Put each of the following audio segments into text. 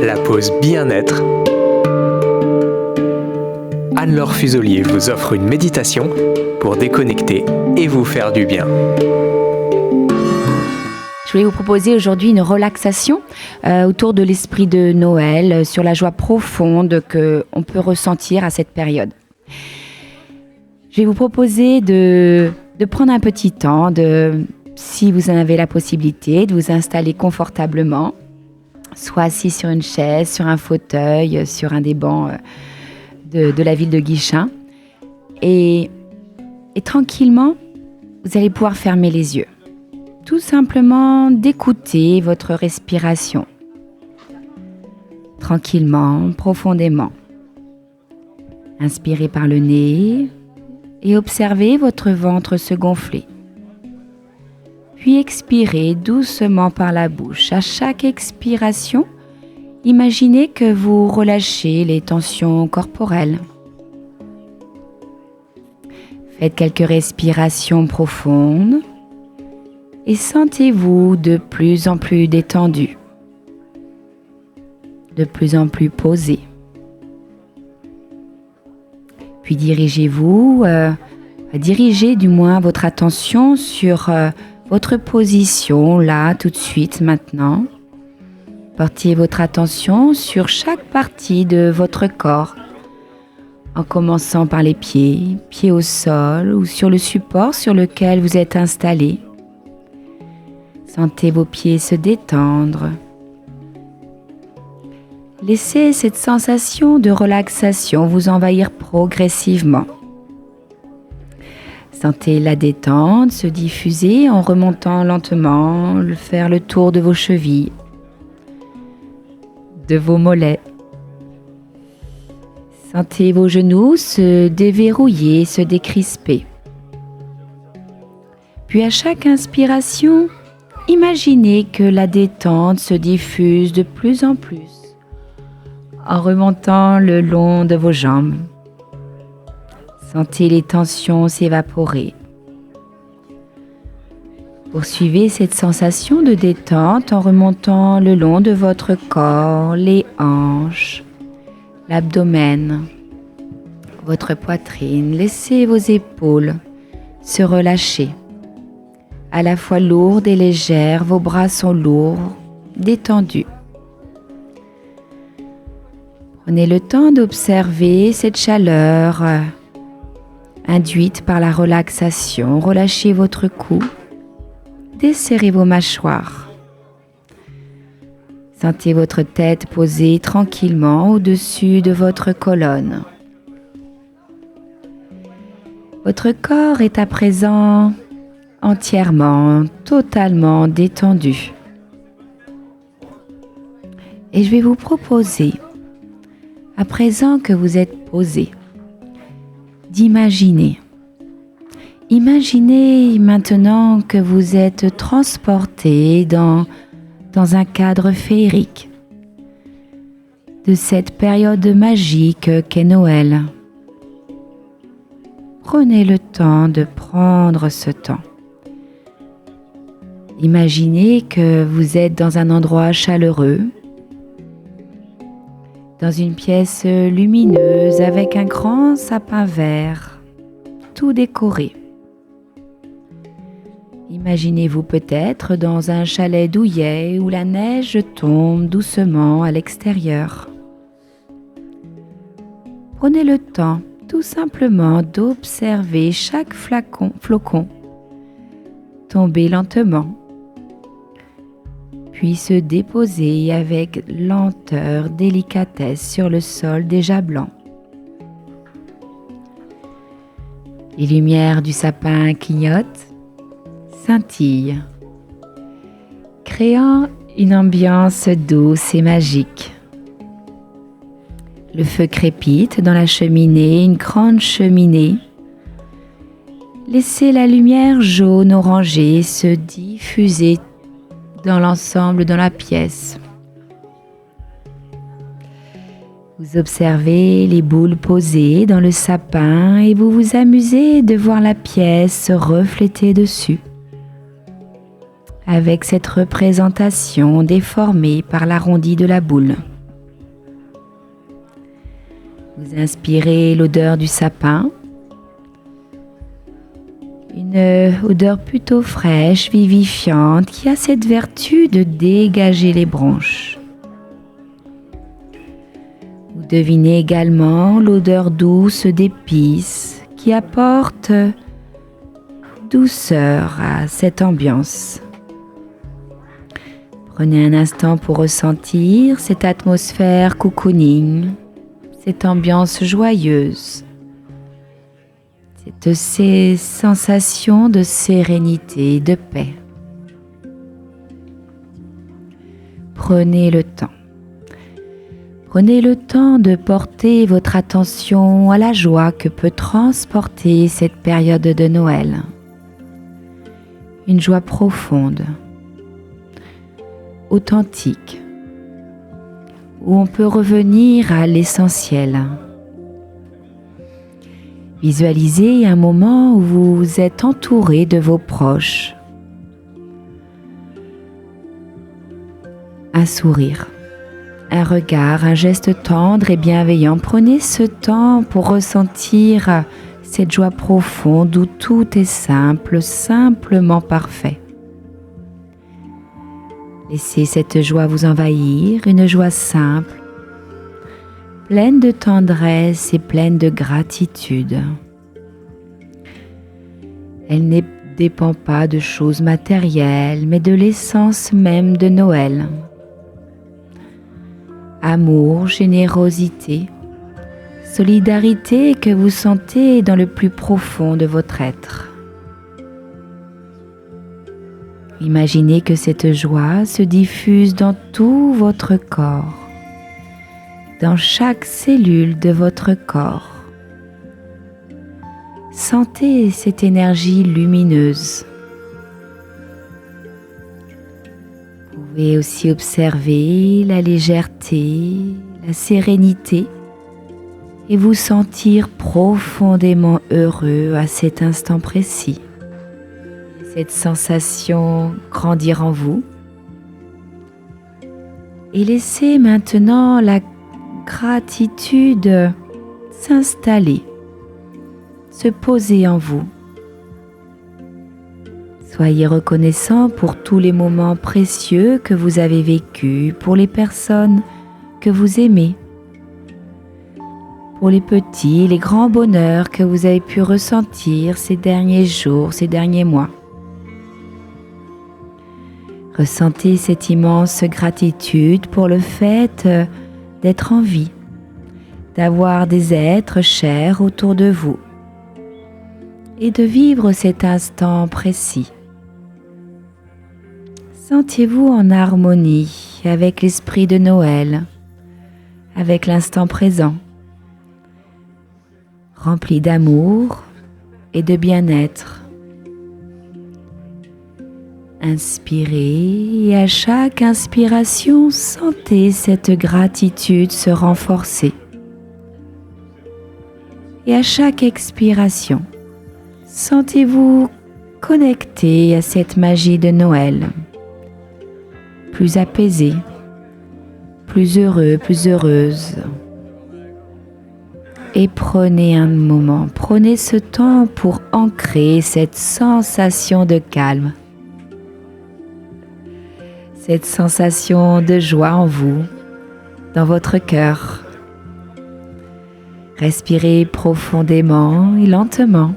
la pause bien-être. Anne-Laure Fusolier vous offre une méditation pour déconnecter et vous faire du bien. Je voulais vous proposer aujourd'hui une relaxation autour de l'esprit de Noël, sur la joie profonde qu'on peut ressentir à cette période. Je vais vous proposer de prendre un petit temps, si vous en avez la possibilité, de vous installer confortablement, soit assis sur une chaise, sur un fauteuil, sur un des bancs de la ville de Guichen. Et tranquillement, vous allez pouvoir fermer les yeux. Tout simplement d'écouter votre respiration. Tranquillement, profondément. Inspirez par le nez et observez votre ventre se gonfler. Puis expirez doucement par la bouche. À chaque expiration, imaginez que vous relâchez les tensions corporelles. Faites quelques respirations profondes et sentez-vous de plus en plus détendu, de plus en plus posé. Puis dirigez du moins votre attention sur votre position là, tout de suite, maintenant. Portez votre attention sur chaque partie de votre corps, en commençant par les pieds au sol ou sur le support sur lequel vous êtes installé. Sentez vos pieds se détendre. Laissez cette sensation de relaxation vous envahir progressivement. Sentez la détente se diffuser en remontant lentement, faire le tour de vos chevilles, de vos mollets. Sentez vos genoux se déverrouiller, se décrisper. Puis à chaque inspiration, imaginez que la détente se diffuse de plus en plus en remontant le long de vos jambes. Sentez les tensions s'évaporer. Poursuivez cette sensation de détente en remontant le long de votre corps, les hanches, l'abdomen, votre poitrine. Laissez vos épaules se relâcher. À la fois lourdes et légères, vos bras sont lourds, détendus. Prenez le temps d'observer cette chaleur induite par la relaxation. Relâchez votre cou, desserrez vos mâchoires. Sentez votre tête posée tranquillement au-dessus de votre colonne. Votre corps est à présent entièrement, totalement détendu. Et je vais vous proposer, à présent que vous êtes posé, d'imaginer. Imaginez maintenant que vous êtes transporté dans un cadre féerique de cette période magique qu'est Noël. Prenez le temps de prendre ce temps. Imaginez que vous êtes dans un endroit chaleureux, dans une pièce lumineuse avec un grand sapin vert, tout décoré. Imaginez-vous peut-être dans un chalet douillet où la neige tombe doucement à l'extérieur. Prenez le temps tout simplement d'observer chaque flocon tomber lentement, puis se déposer avec lenteur, délicatesse sur le sol déjà blanc. Les lumières du sapin clignotent, scintillent, créant une ambiance douce et magique. Le feu crépite dans la cheminée, une grande cheminée. Laissez la lumière jaune-orangée se diffuser dans l'ensemble, dans la pièce. Vous observez les boules posées dans le sapin et vous vous amusez de voir la pièce se refléter dessus. Avec cette représentation déformée par l'arrondi de la boule. Vous inspirez l'odeur du sapin, une odeur plutôt fraîche, vivifiante, qui a cette vertu de dégager les branches. Vous devinez également l'odeur douce d'épices qui apporte douceur à cette ambiance. Prenez un instant pour ressentir cette atmosphère cocooning, cette ambiance joyeuse, ces sensations de sérénité, de paix. Prenez le temps. Prenez le temps de porter votre attention à la joie que peut transporter cette période de Noël. Une joie profonde, authentique, où on peut revenir à l'essentiel. Visualisez un moment où vous êtes entouré de vos proches. Un sourire, un regard, un geste tendre et bienveillant. Prenez ce temps pour ressentir cette joie profonde où tout est simple, simplement parfait. Laissez cette joie vous envahir, une joie simple, pleine de tendresse et pleine de gratitude. Elle ne dépend pas de choses matérielles, mais de l'essence même de Noël. Amour, générosité, solidarité que vous sentez dans le plus profond de votre être. Imaginez que cette joie se diffuse dans tout votre corps, dans chaque cellule de votre corps. Sentez cette énergie lumineuse. Vous pouvez aussi observer la légèreté, la sérénité et vous sentir profondément heureux à cet instant précis. Cette sensation grandir en vous. Et laissez maintenant la gratitude s'installer, se poser en vous. Soyez reconnaissant pour tous les moments précieux que vous avez vécus, pour les personnes que vous aimez, pour les petits, les grands bonheurs que vous avez pu ressentir ces derniers jours, ces derniers mois. Ressentez cette immense gratitude pour le fait d'être en vie, d'avoir des êtres chers autour de vous et de vivre cet instant précis. Sentez-vous en harmonie avec l'esprit de Noël, avec l'instant présent, rempli d'amour et de bien-être. Inspirez et à chaque inspiration, sentez cette gratitude se renforcer. Et à chaque expiration, sentez-vous connecté à cette magie de Noël, plus apaisé, plus heureux, plus heureuse. Et prenez un moment, prenez ce temps pour ancrer cette sensation de calme, cette sensation de joie en vous, dans votre cœur. Respirez profondément et lentement.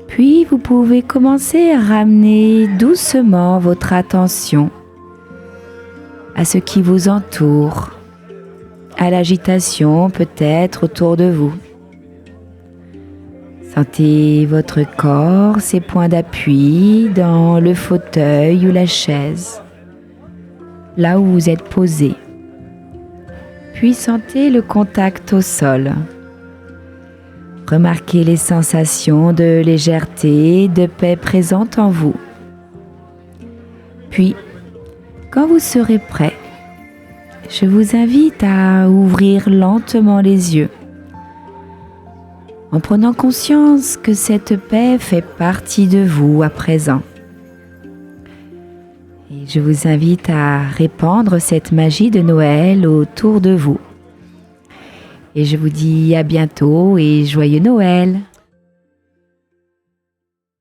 Puis vous pouvez commencer à ramener doucement votre attention à ce qui vous entoure, à l'agitation peut-être autour de vous. Sentez votre corps, ses points d'appui dans le fauteuil ou la chaise, là où vous êtes posé. Puis sentez le contact au sol. Remarquez les sensations de légèreté, de paix présentes en vous. Puis, quand vous serez prêt, je vous invite à ouvrir lentement les yeux, en prenant conscience que cette paix fait partie de vous à présent. Et je vous invite à répandre cette magie de Noël autour de vous. Et je vous dis à bientôt et joyeux Noël!